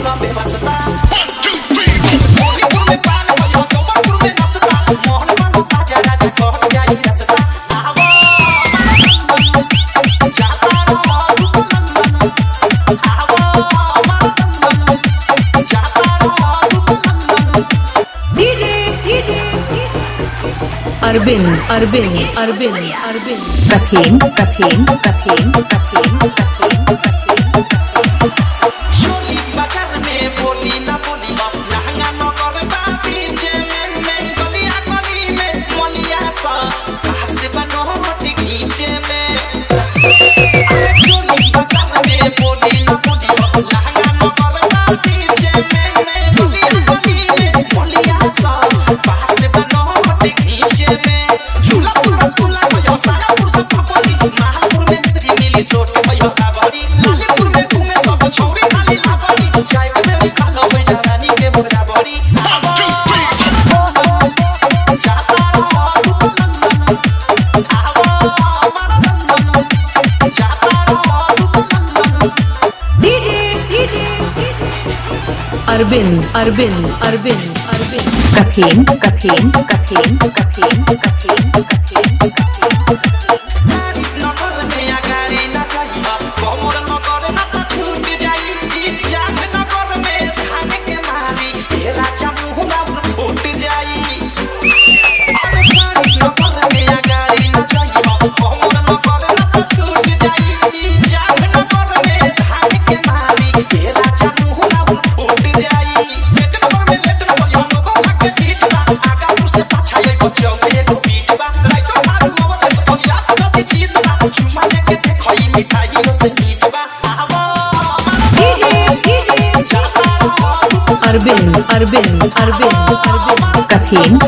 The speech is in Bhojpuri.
ना बेवस्ता मोहनपुर में पान भयो जौनपुर में नसता मोहन मन ताजा राजा कहत जाई रसता आवो जाता रहो दुल्हन आवो जाता रहो दुल्हन डीजे अरविंद कठिन चोली बाजार में बोली ना बोली लहंगा नगर बा पीछे में गलिया गली में मलिया सा पास बनो रोटी खींचे में अरे चोली बाजार में बोली ना बोली लहंगा नगर बा पीछे में गलिया गली में मलिया सा पास बनो रोटी खींचे में झूलापुर रसगुल्ला भयो सायापुर से पापड़ी महापुर में मिश्री मिली सोट भयो काबड़ी लालीपुर में घूमे सब छौरी खाली लाबड़ी चाय पे मेरी खाना होई जवानी के मुर्गा बड़ी जाता रहो दुल्हन आवो मरदन जाता रहो दुल्हन डीजे अरविंद कठिन सारी नगर में अगाड़ी ना चाहिए कमर नगर ना तो छूट जाई जाग नगर में धान के मारी हे राजा मुहरा फूट जाई अरे सारी नगर में अगाड़ी ना चाहिए कमर नगर ना तो छूट जाई जाग नगर में धान के मारी हे राजा मुहरा फूट जाई लेट नगर में लेट नगर यो लोगो लागे पीट बा आगा पुर से पाछा ये बच्चों में ये पीट बा राइट मारू नवर से तो याद करती चीज बा चुमा लेके देखो ये मिठाई से नीट बा आवो डीजे जाता रहो अरविंद कठिन